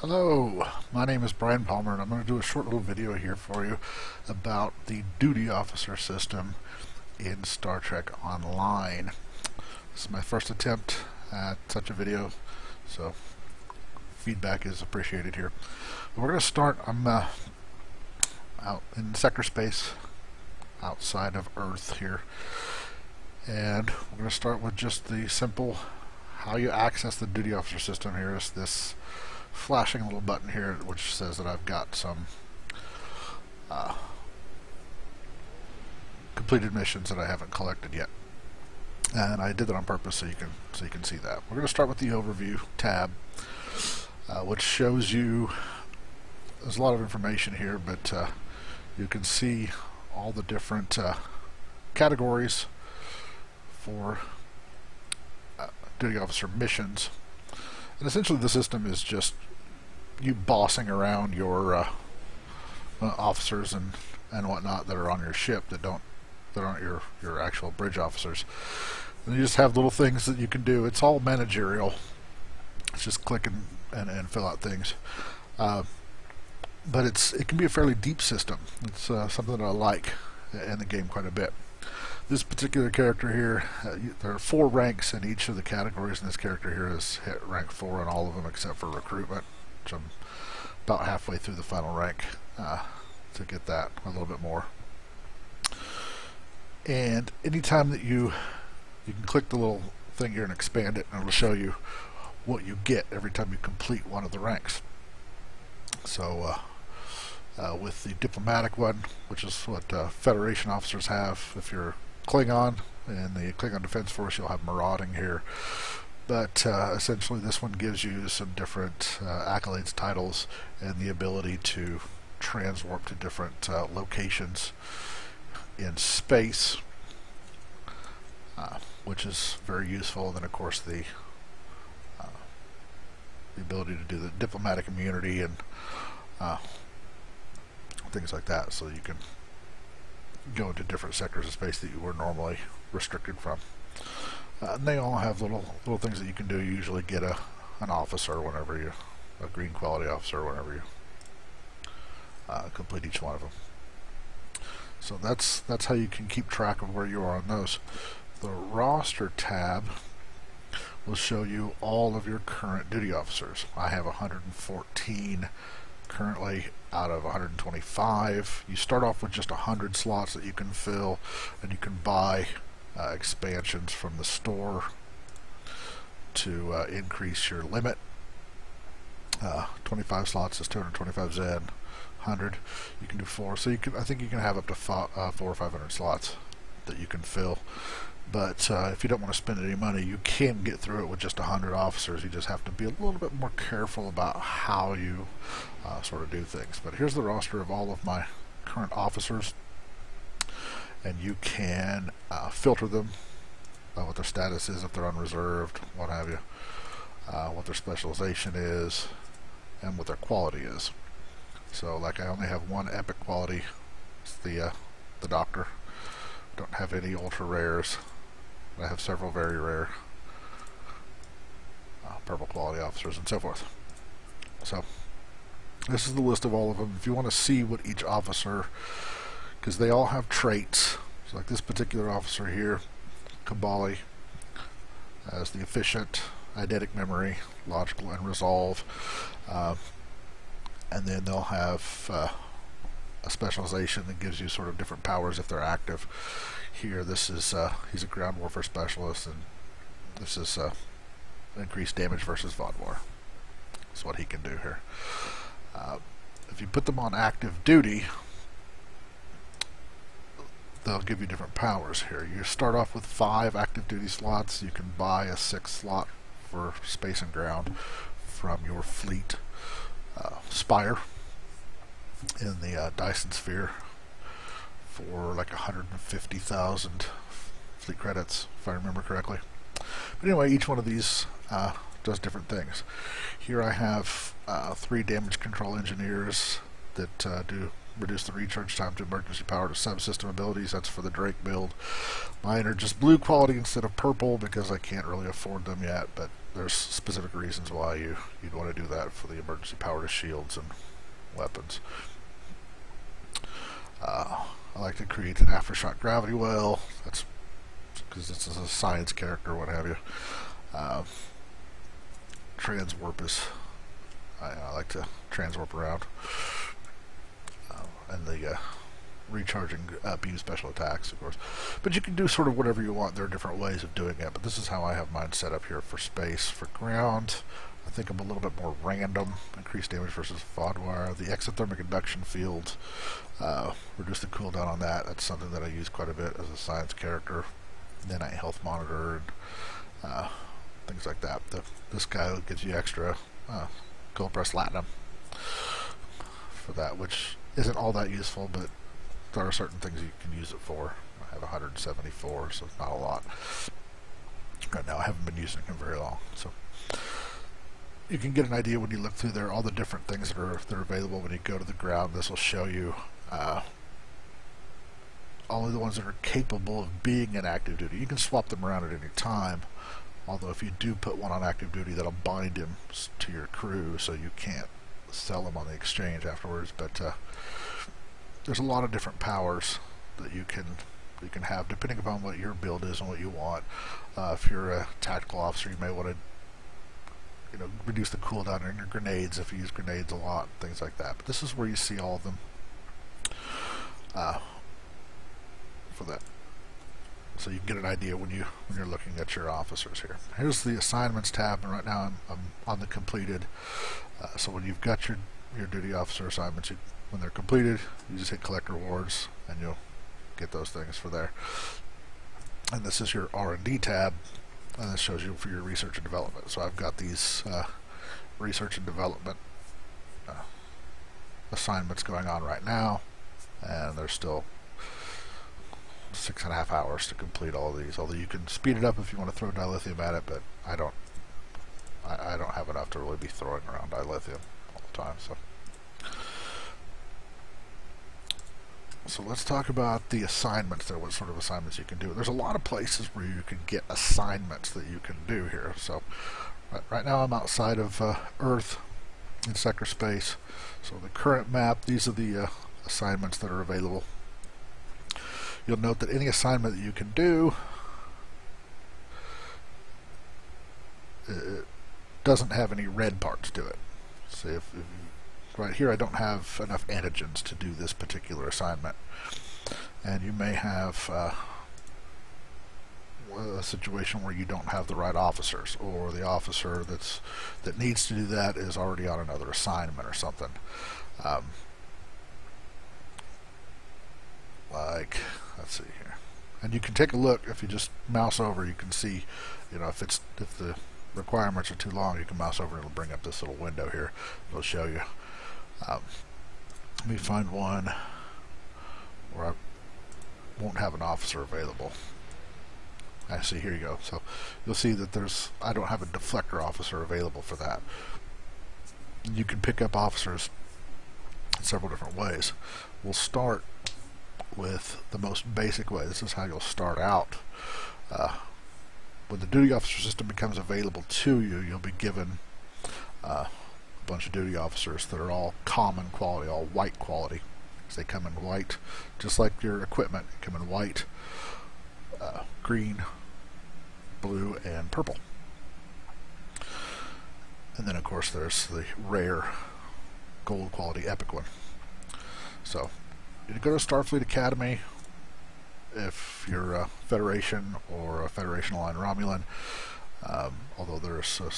Hello, my name is Brian Palmer, and I'm going to do a short little video here for you about the duty officer system in Star Trek Online. This is my first attempt at such a video, so feedback is appreciated here. But we're going to start. I'm out in sector space outside of Earth here, and we're going to start with just the simple how you access the duty officer system. Here is this flashing little button here which says that I've got some completed missions that I haven't collected yet, and I did that on purpose so you can see that. We're going to start with the overview tab, which shows you, there's a lot of information here, but you can see all the different categories for duty officer missions. And essentially the system is just you bossing around your officers and whatnot that are on your ship that aren't your actual bridge officers. And you just have little things that you can do. It's all managerial. It's just click and fill out things. But it can be a fairly deep system. It's something that I like in the game quite a bit. This particular character here, there are 4 ranks in each of the categories, and this character here has hit rank 4 in all of them except for recruitment, which I'm about halfway through the final rank to get that a little bit more. And anytime that you can click the little thing here and expand it, and it'll show you what you get every time you complete one of the ranks. So with the diplomatic one, which is what Federation officers have, if you're Klingon in the Klingon Defense Force, you'll have marauding here. But essentially this one gives you some different accolades, titles, and the ability to transwarp to different locations in space, which is very useful. And then of course the ability to do the diplomatic immunity and things like that, so you can go into different sectors of space that you were normally restricted from. And they all have little things that you can do. You usually get an officer whenever a green quality officer whenever you complete each one of them. So that's how you can keep track of where you are on those. The roster tab will show you all of your current duty officers. I have 114 currently out of 125. You start off with just 100 slots that you can fill, and you can buy expansions from the store to increase your limit. 25 slots is 225 Zen. 100 you can do 4, so I think you can have up to 400 or 500 slots that you can fill. But if you don't want to spend any money, you can get through it with just 100 officers. You just have to be a little bit more careful about how you sort of do things. But here's the roster of all of my current officers, and you can filter them, what their status is, if they're unreserved, what have you, what their specialization is, and what their quality is. So like I only have one epic quality, it's the doctor. Don't have any ultra rares. I have several very rare purple quality officers and so forth. So this is the list of all of them. If you want to see what each officer, because they all have traits, so like this particular officer here, Kabali, has the efficient, eidetic memory, logical, and resolve, and then they'll have a specialization that gives you sort of different powers if they're active. Here, this is he's a ground warfare specialist, and this is increased damage versus VOD war. That's what he can do here. If you put them on active duty, they'll give you different powers here. You start off with 5 active duty slots. You can buy a 6th slot for space and ground from your fleet spire in the Dyson sphere for like 150,000 fleet credits, if I remember correctly. But anyway, each one of these does different things. Here I have 3 damage control engineers that do reduce the recharge time to emergency power to subsystem abilities. That's for the Drake build. Mine are just blue quality instead of purple because I can't really afford them yet, but there's specific reasons why you'd want to do that for the emergency power to shields and weapons. I like to create an aftershock gravity well. That's because it's a science character, what have you. Transwarp is, I like to transwarp around. And the recharging beam special attacks, of course. But you can do sort of whatever you want. There are different ways of doing it, but this is how I have mine set up here for space. For ground, I think I'm a little bit more random. Increased damage versus FOD-wire. The exothermic induction field, reduce the cooldown on that. That's something that I use quite a bit as a science character. Then I health monitor and things like that. This guy gives you extra cold press latinum for that, which isn't all that useful, but there are certain things you can use it for. I have 174, so it's not a lot. Right now I haven't been using it in very long, so you can get an idea when you look through there all the different things that are available. When you go to the ground, this will show you only the ones that are capable of being in active duty. You can swap them around at any time, although if you do put one on active duty, that'll bind him to your crew, so you can't sell them on the exchange afterwards. But there's a lot of different powers that you can have depending upon what your build is and what you want. If you're a tactical officer, you may want to reduce the cooldown on your grenades if you use grenades a lot, things like that. But this is where you see all of them for that, so you can get an idea when you're looking at your officers here. Here's the assignments tab, and right now I'm on the completed. So when you've got your duty officer assignments, when they're completed, you just hit collect rewards, and you'll get those things for there. And this is your R&D tab, and this shows you for your research and development. So I've got these research and development assignments going on right now, and there's still 6.5 hours to complete all of these. Although you can speed it up if you want to throw dilithium at it, but I don't have enough to really be throwing around dilithium all the time. So let's talk about the assignments there, what sort of assignments you can do. There's a lot of places where you can get assignments that you can do here. So right now I'm outside of Earth in sector space. So the current map, these are the assignments that are available. You'll note that any assignment that you can do, it doesn't have any red parts to it. So if right here I don't have enough antigens to do this particular assignment, and you may have a situation where you don't have the right officers, or the officer that needs to do that is already on another assignment or something. Like, let's see here, and you can take a look. If you just mouse over, you can see, if the requirements are too long, you can mouse over and it'll bring up this little window here. It'll show you. Let me find one where I won't have an officer available. I see, here you go. So you'll see that I don't have a deflector officer available for that. You can pick up officers in several different ways. We'll start with the most basic way. This is how you'll start out. When the duty officer system becomes available to you, you'll be given a bunch of duty officers that are all common quality, all white quality. So they come in white, just like your equipment. They come in white, green, blue, and purple. And then of course there's the rare gold quality epic one. So you go to Starfleet Academy if you're a Federation or a Federation aligned Romulan, although there's a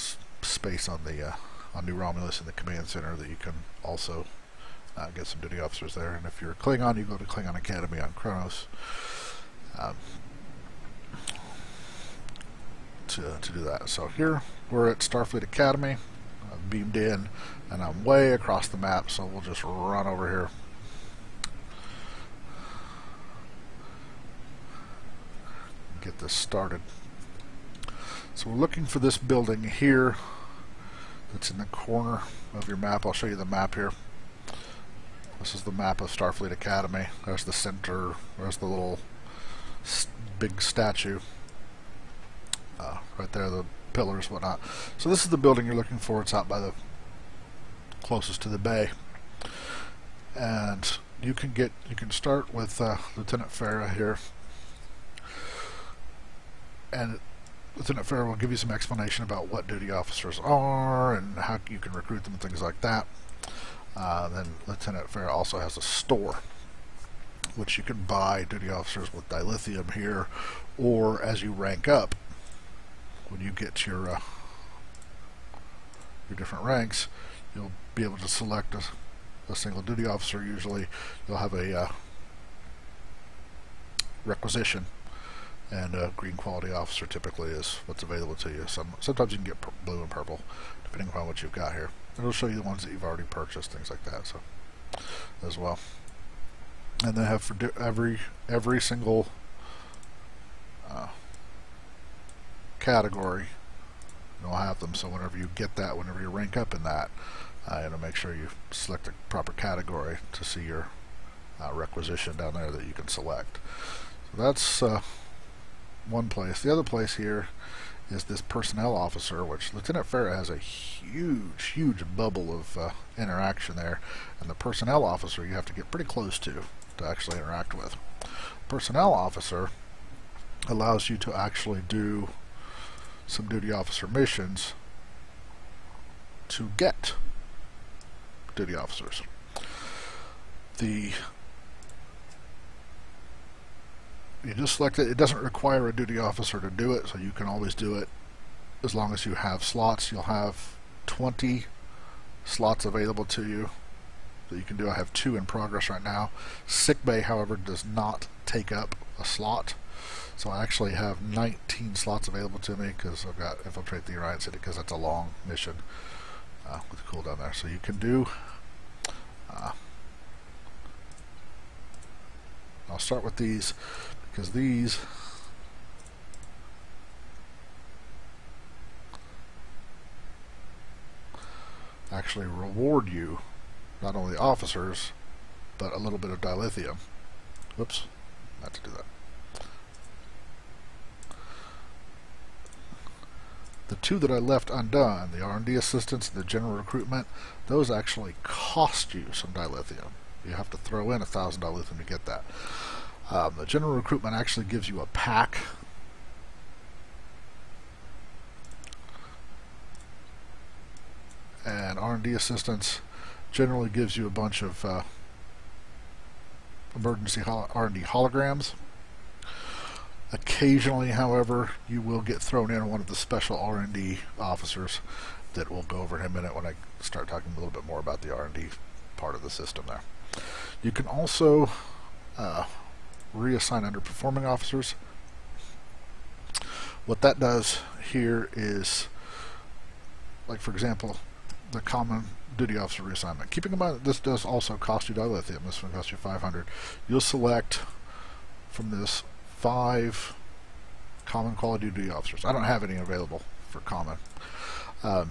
space on the on New Romulus in the command center that you can also get some duty officers there. And if you're a Klingon, you go to Klingon Academy on Kronos to do that. So here we're at Starfleet Academy. I've beamed in and I'm way across the map, so we'll just run over here. Get this started. So we're looking for this building here that's in the corner of your map. I'll show you the map here. This is the map of Starfleet Academy. There's the center. There's the little big statue. Right there, the pillars, whatnot. So this is the building you're looking for. It's out by the closest to the bay. And you can start with Lieutenant Farah here. And Lieutenant Farah will give you some explanation about what duty officers are and how you can recruit them and things like that. Then Lieutenant Farah also has a store, which you can buy duty officers with dilithium here, or as you rank up, when you get your different ranks, you'll be able to select a single duty officer. Usually you'll have a requisition, and a green quality officer typically is what's available to you. Sometimes you can get blue and purple depending upon what you've got here. It'll show you the ones that you've already purchased, things like that, so as well. And they have for every single category, you'll have them. So whenever you get that, whenever you rank up in that, it'll make sure you select the proper category to see your requisition down there that you can select. So that's one place. The other place here is this personnel officer, which Lieutenant Farah has a huge bubble of interaction there, and the personnel officer you have to get pretty close to actually interact with. Personnel officer allows you to actually do some duty officer missions to get duty officers. You just select it. It doesn't require a duty officer to do it, so you can always do it as long as you have slots. You'll have 20 slots available to you that you can do. I have 2 in progress right now. Sick bay, however, does not take up a slot, so I actually have 19 slots available to me because I've got Infiltrate the Orion City, because that's a long mission with a cooldown there. So you can do I'll start with these, because these actually reward you not only officers but a little bit of dilithium. Whoops, not to do that. The 2 that I left undone, the R&D assistance and the general recruitment, those actually cost you some dilithium. You have to throw in 1,000 dilithium to get that. The general recruitment actually gives you a pack. And R&D assistance generally gives you a bunch of emergency R&D holograms. Occasionally, however, you will get thrown in one of the special R&D officers that we'll go over in a minute when I start talking a little bit more about the R&D part of the system there. You can also reassign underperforming officers. What that does here is, like for example, the common duty officer reassignment. Keeping in mind that this does also cost you dilithium. This one costs you 500. You'll select from this 5 common quality duty officers. I don't have any available for common, so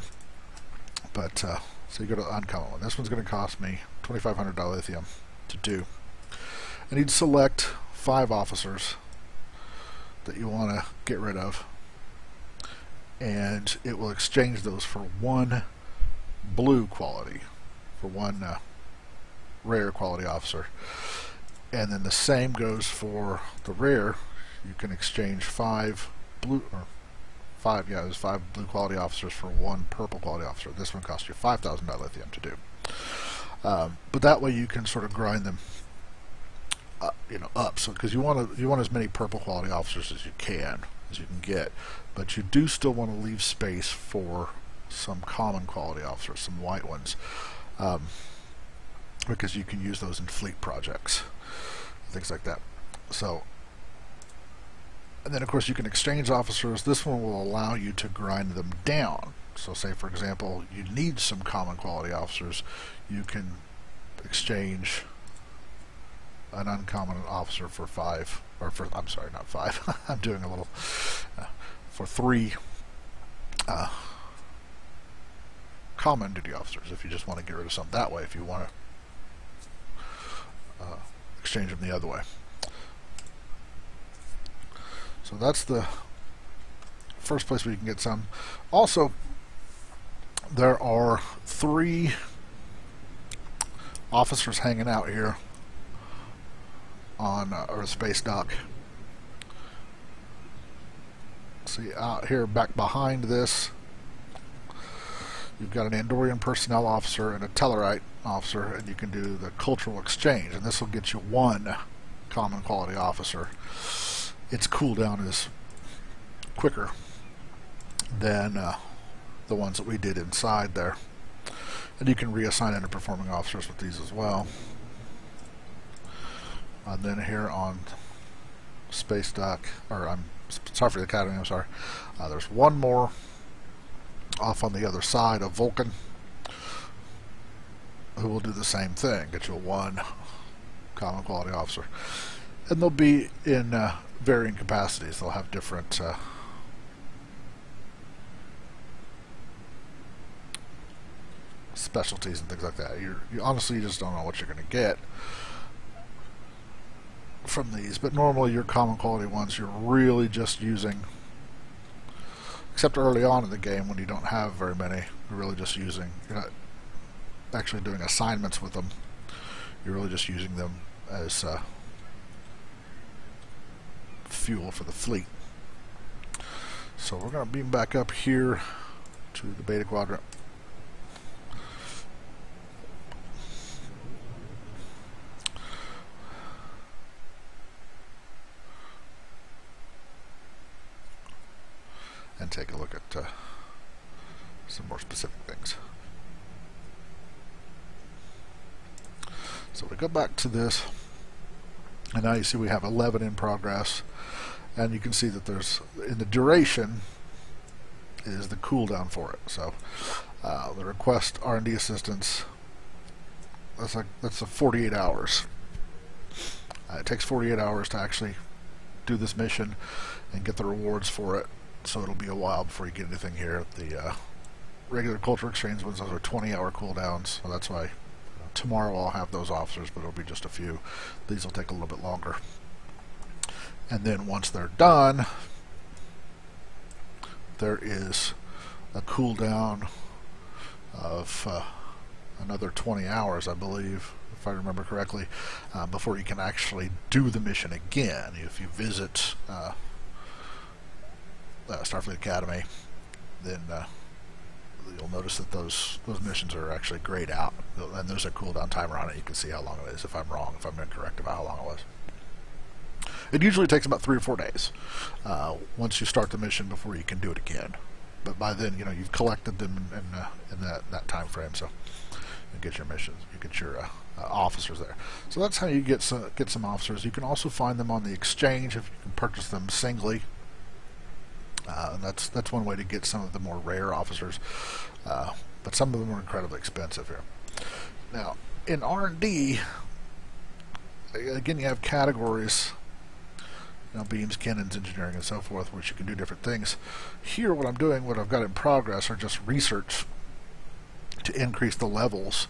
you go to the uncommon one. This one's going to cost me 2,500 dilithium to do. And you'd select 5 officers that you want to get rid of, and it will exchange those for 1 blue quality, for 1 rare quality officer. And then the same goes for the rare. You can exchange 5 blue, or 5, yeah, there's 5 blue quality officers for 1 purple quality officer. This one costs you 5,000 dilithium to do. But that way you can sort of grind them up. So because you want as many purple quality officers as you can get, but you do still want to leave space for some common quality officers, some white ones, because you can use those in fleet projects, things like that. So, and then of course you can exchange officers. This one will allow you to grind them down. So say for example you need some common quality officers, you can exchange an uncommon officer for 5, or for, I'm sorry, not 5, I'm doing a little, for 3 common duty officers, if you just want to get rid of some that way. If you want to exchange them the other way. So that's the first place where you can get some. Also, there are 3 officers hanging out here on our space dock. See, out here back behind this, you've got an Andorian personnel officer and a Tellarite officer, and you can do the cultural exchange, and this will get you 1 common quality officer. Its cooldown is quicker than the ones that we did inside there. And you can reassign underperforming officers with these as well. And then here on Space Dock, or I'm sorry for the Academy, I'm sorry. There's 1 more off on the other side of Vulcan who will do the same thing, get you a 1 common quality officer. And they'll be in varying capacities. They'll have different specialties and things like that. You honestly just don't know what you're going to get from these, but normally your common quality ones you're really just using, except early on in the game when you don't have very many, you're really just using, you're not actually doing assignments with them, you're really just using them as fuel for the fleet. So we're going to beam back up here to the Beta Quadrant. And take a look at some more specific things. So we go back to this, and now you see we have 11 in progress, and you can see that there's, in the duration is the cooldown for it. So the request R&D assistance, that's a 48 hours. It takes 48 hours to actually do this mission and get the rewards for it. So it'll be a while before you get anything here. The regular culture exchange ones, those are 20-hour cooldowns, so that's why tomorrow I'll have those officers, but it'll be just a few. These will take a little bit longer. And then once they're done, there is a cooldown of another 20 hours, I believe, if I remember correctly, before you can actually do the mission again. If you visit Starfleet Academy, then you'll notice that those missions are actually grayed out, and there's a cooldown timer on it. You can see how long it is, if I'm wrong, if I'm incorrect about how long it was. It usually takes about 3 or 4 days once you start the mission before you can do it again. But by then, you know, you've collected them in that time frame, so you get your missions, you get your officers there. So that's how you get some officers. You can also find them on the exchange if you can purchase them singly. And that's one way to get some of the more rare officers, but some of them are incredibly expensive here. Now, in R&D, again, you have categories, you know, beams, cannons, engineering, and so forth, which you can do different things. Here, what I'm doing, what I've got in progress, are just research to increase the levels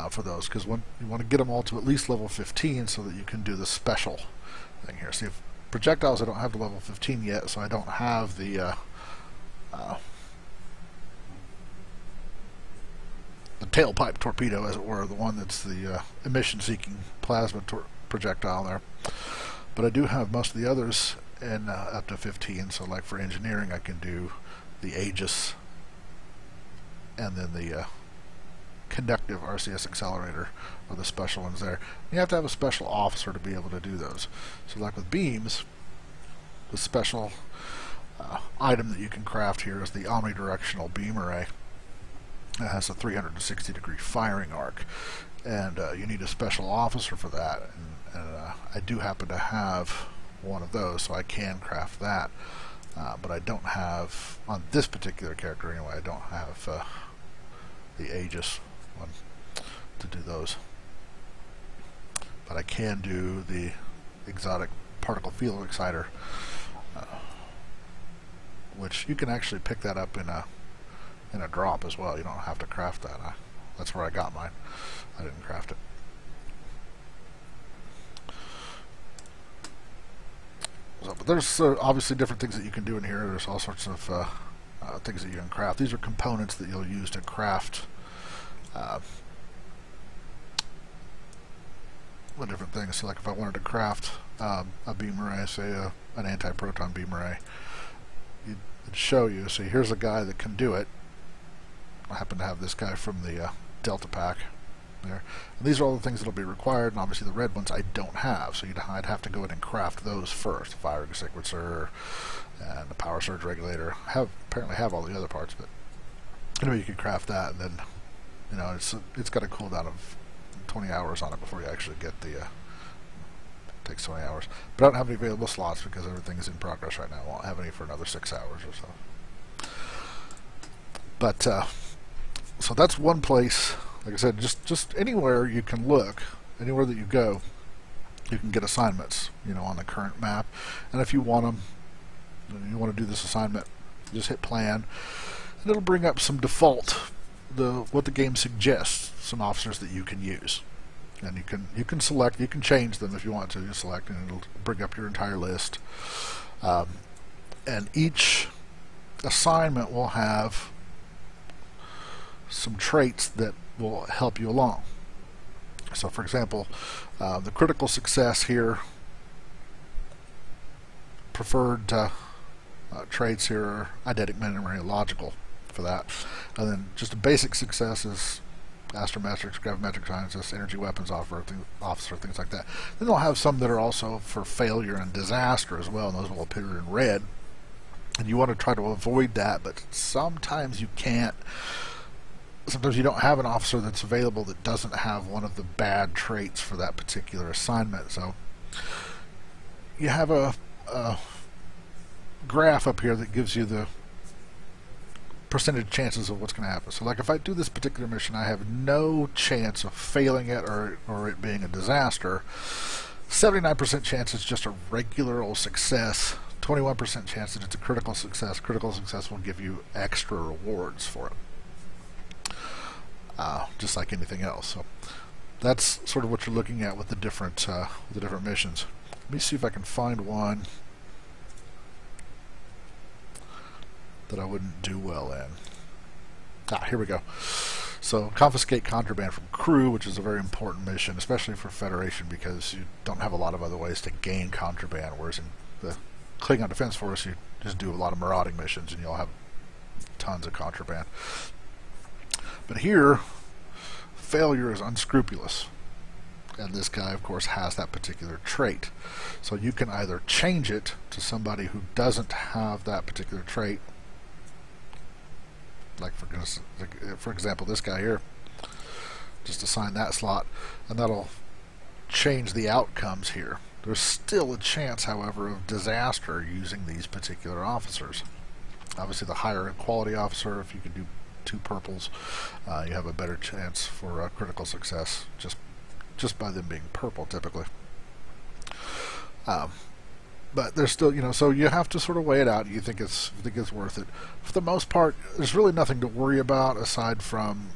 for those, because you want to get them all to at least level 15 so that you can do the special thing here. See, if projectiles, I don't have the level 15 yet, so I don't have the tailpipe torpedo, as it were, the one that's the emission-seeking plasma projectile there. But I do have most of the others in up to 15, so like for engineering I can do the Aegis and then the conductive RCS accelerator, or the special ones there. You have to have a special officer to be able to do those. So like with beams, the special item that you can craft here is the omnidirectional beam array. It has a 360-degree firing arc, and you need a special officer for that, and I do happen to have one of those, so I can craft that, but I don't have, on this particular character anyway, I don't have the Aegis one to do those. But I can do the exotic particle field exciter, which you can actually pick that up in a drop as well. You don't have to craft that. That's where I got mine. I didn't craft it. So, but there's obviously different things that you can do in here. There's all sorts of things that you can craft. These are components that you'll use to craft the different things. So like if I wanted to craft a beam array, say an anti-proton beam array, it'd show you. See, here's a guy that can do it. I happen to have this guy from the Delta pack there. And these are all the things that'll be required, and obviously the red ones I don't have, so I'd have to go in and craft those first. The firing sequencer and the power surge regulator. Apparently have all the other parts, but anyway, you can craft that, and then it's got a cooldown of 20 hours on it before you actually get the. It takes 20 hours, but I don't have any available slots because everything's in progress right now. I won't have any for another 6 hours or so. But so that's one place. Like I said, just anywhere you can look, anywhere that you go, you can get assignments, on the current map. And if you want them, you want to do this assignment, just hit plan, and it'll bring up some default, what the game suggests, some officers that you can use. And you can select, you can change them if you want to. You select, and it'll bring up your entire list. And each assignment will have some traits that will help you along. So for example, the critical success here, preferred traits here are eidetic, memory, logical for that. And then just a basic success is astrometrics, gravimetric sciences, energy weapons officer, things like that. Then they'll have some that are also for failure and disaster as well, and those will appear in red. And you want to try to avoid that, but sometimes you can't. Sometimes you don't have an officer that's available that doesn't have one of the bad traits for that particular assignment. So you have a graph up here that gives you the percentage chances of what's going to happen. So like if I do this particular mission, I have no chance of failing it or it being a disaster. 79% chance it's just a regular old success. 21% chance that it's a critical success. Critical success will give you extra rewards for it. Just like anything else. So that's sort of what you're looking at with the different missions. Let me see if I can find one that I wouldn't do well in. Here we go. So confiscate contraband from crew, which is a very important mission, especially for Federation, because you don't have a lot of other ways to gain contraband, whereas in the Klingon Defense Force you just do a lot of marauding missions and you'll have tons of contraband. But here, failure is unscrupulous. And this guy, of course, has that particular trait. So you can either change it to somebody who doesn't have that particular trait. Like, for example, this guy here. Just assign that slot, and that'll change the outcomes here. There's still a chance, however, of disaster using these particular officers. Obviously, the higher quality officer, if you can do 2 purples, you have a better chance for critical success just by them being purple typically. But there's still, so you have to sort of weigh it out. You think it's worth it. For the most part, there's really nothing to worry about aside from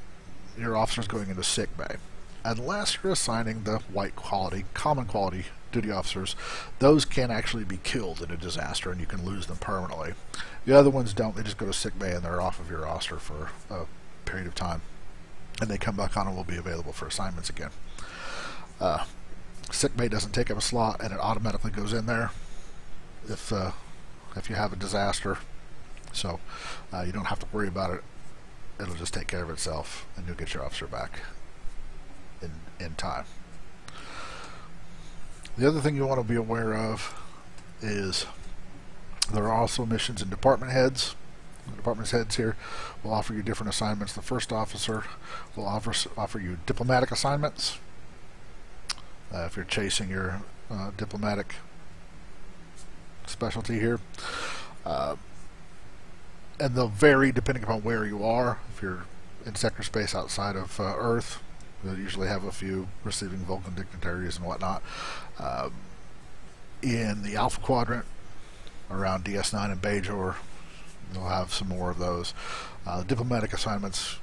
your officers going into sick bay, unless you're assigning the white quality, common quality duty officers. Those can actually be killed in a disaster, and you can lose them permanently. The other ones don't. They just go to sick bay and they're off of your roster for a period of time, and they come back on and will be available for assignments again. Sick bay doesn't take up a slot, and it automatically goes in there if you have a disaster. So you don't have to worry about it. It'll just take care of itself, and you'll get your officer back in time. The other thing you want to be aware of is there are also missions in department heads. The department heads here will offer you different assignments. The first officer will offer you diplomatic assignments. If you're chasing your diplomatic specialty here. And they'll vary depending upon where you are. If you're in sector space outside of Earth, they'll usually have a few receiving Vulcan dignitaries and whatnot. In the Alpha Quadrant, around DS9 and Bajor, they'll have some more of those. Diplomatic assignments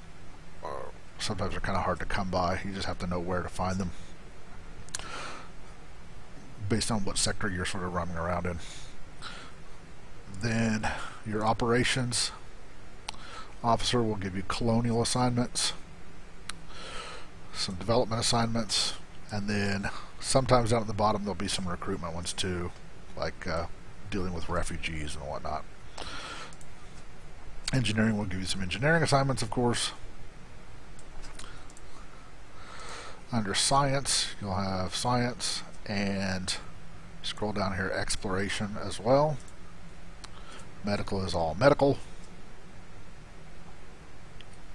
sometimes are kind of hard to come by. You just have to know where to find them based on what sector you're sort of running around in. Then your operations officer will give you colonial assignments, some development assignments, and then sometimes down at the bottom there'll be some recruitment ones too, like dealing with refugees and whatnot. Engineering will give you some engineering assignments, of course. Under science, you'll have science, and scroll down here, exploration as well. Medical is all medical.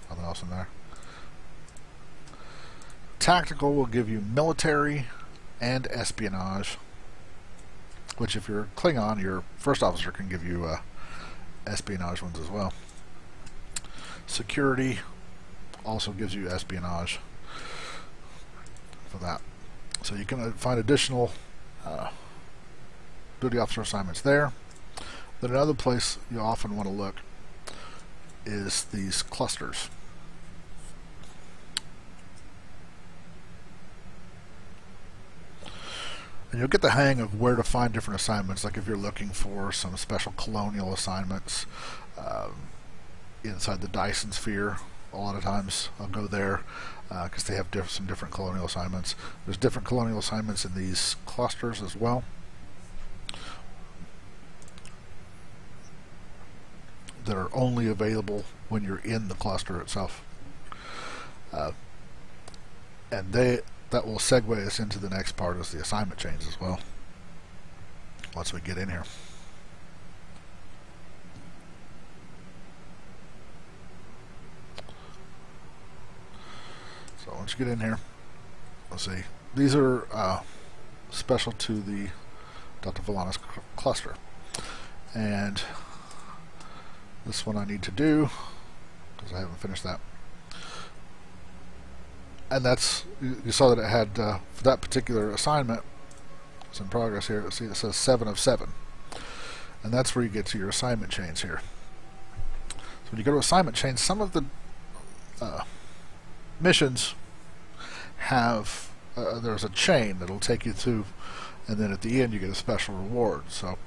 Nothing else in there. Tactical will give you military and espionage, which if you're Klingon, your first officer can give you espionage ones as well. Security also gives you espionage for that. So you can find additional duty officer assignments there. Then another place you often want to look is these clusters. And you'll get the hang of where to find different assignments, like if you're looking for some special colonial assignments inside the Dyson sphere. A lot of times I'll go there because they have some different colonial assignments. There's different colonial assignments in these clusters as well that are only available when you're in the cluster itself. And that will segue us into the next part, is the assignment chains as well, once we get in here. So once you get in here, let's see, these are special to the Delta Volantis cluster, and this one I need to do because I haven't finished that. And that's, you saw that it had for that particular assignment, it's in progress here. See, it says 7 of 7, and that's where you get to your assignment chains here. So when you go to assignment chains, some of the missions have there's a chain that'll take you through, and then at the end you get a special reward. So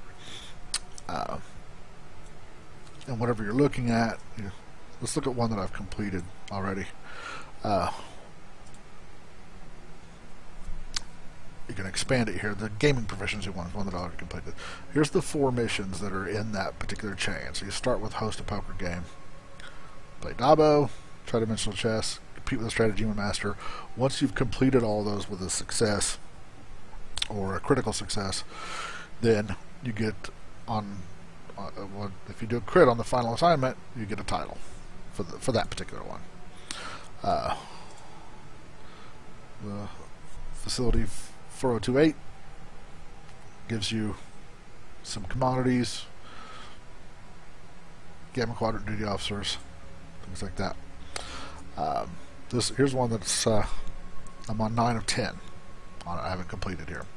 and whatever you're looking at, let's look at one that I've completed already. You can expand it here. The gaming proficiency one is one that I already completed. Here's the 4 missions that are in that particular chain. So you start with host a poker game, play Dabo, tri-dimensional chess, compete with a strategy master. Once you've completed all those with a success or a critical success, then you get on if you do a crit on the final assignment, you get a title for that particular one. The facility 4028 gives you some commodities, Gamma Quadrant duty officers, things like that. Here's one that's I'm on 9 of 10 on it. I haven't completed here.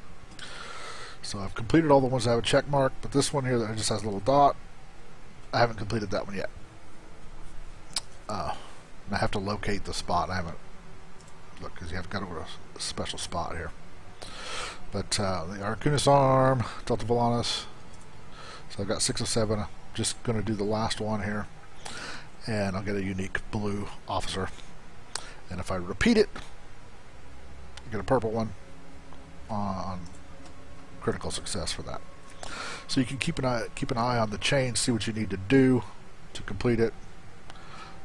So I've completed all the ones that have a check mark, but this one here that just has a little dot, I haven't completed that one yet. And I have to locate the spot. I haven't looked because you have got to go to a special spot here. But the Arcunis Arm, Delta Volantis. So I've got 6 of 7. I'm just going to do the last one here, and I'll get a unique blue officer. And if I repeat it, I get a purple one on critical success for that. So you can keep an eye on the chain, see what you need to do to complete it,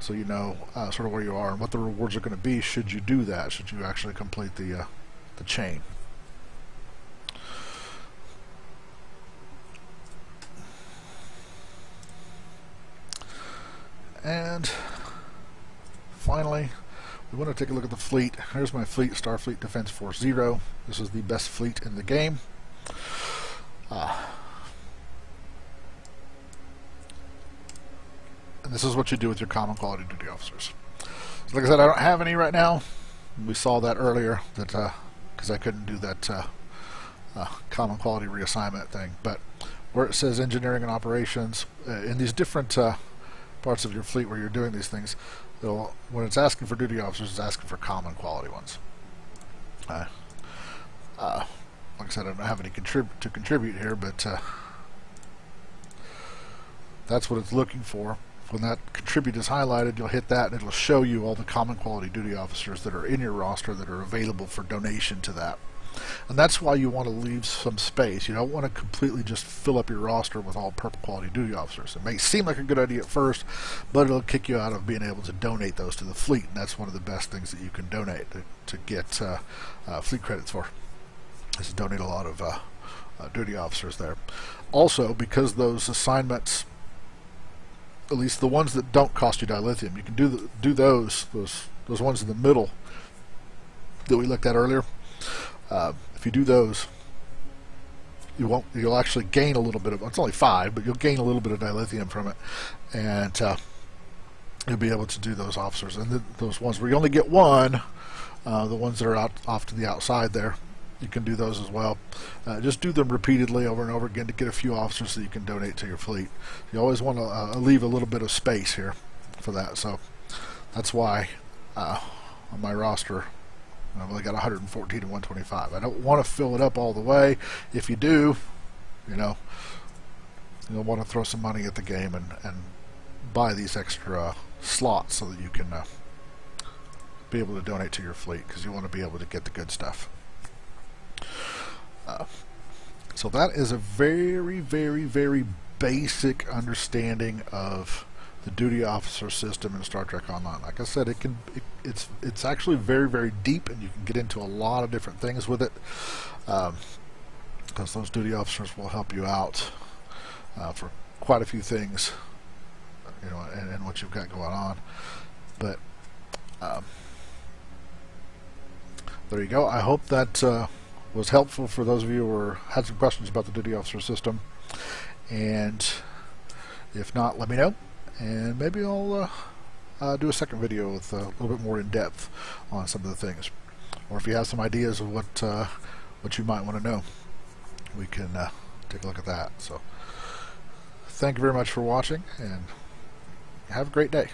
so you know sort of where you are and what the rewards are going to be should you do that, should you actually complete the chain. And finally, we want to take a look at the fleet. Here's my fleet, Starfleet Defense Force 0. This is the best fleet in the game. And this is what you do with your common quality duty officers. So like I said, I don't have any right now. We saw that earlier, that because I couldn't do that common quality reassignment thing. But where it says engineering and operations, in these different parts of your fleet where you're doing these things, when it's asking for duty officers, it's asking for common quality ones. Like I said, I don't have any to contribute here, but That's what it's looking for. When that contribute is highlighted, you'll hit that and it'll show you all the common quality duty officers that are in your roster that are available for donation to that. And that's why you want to leave some space. You don't want to completely just fill up your roster with all purple quality duty officers. It may seem like a good idea at first, but it'll kick you out of being able to donate those to the fleet, and that's one of the best things that you can donate to get fleet credits for, is to donate a lot of duty officers there. Also, because those assignments, at least the ones that don't cost you dilithium, you can do those ones in the middle that we looked at earlier. If you do those, you'll actually gain a little bit of, it's only 5, but you'll gain a little bit of dilithium from it, and you'll be able to do those officers. And those ones where you only get one, the ones that are off to the outside there, you can do those as well. Just do them repeatedly over and over again to get a few officers that you can donate to your fleet. You always want to leave a little bit of space here for that. So that's why on my roster I've only got 114 and 125. I don't want to fill it up all the way. If you do, you'll want to throw some money at the game and buy these extra slots so that you can be able to donate to your fleet, because you want to be able to get the good stuff. So that is a very, very, very basic understanding of the duty officer system in Star Trek Online. Like I said, it's actually very, very deep, and you can get into a lot of different things with it, because those duty officers will help you out for quite a few things, and what you've got going on. But there you go. I hope that was helpful for those of you who had some questions about the duty officer system, and if not, let me know, and maybe I'll do a second video with a little bit more in depth on some of the things. Or if you have some ideas of what you might want to know, we can take a look at that. So thank you very much for watching, and have a great day.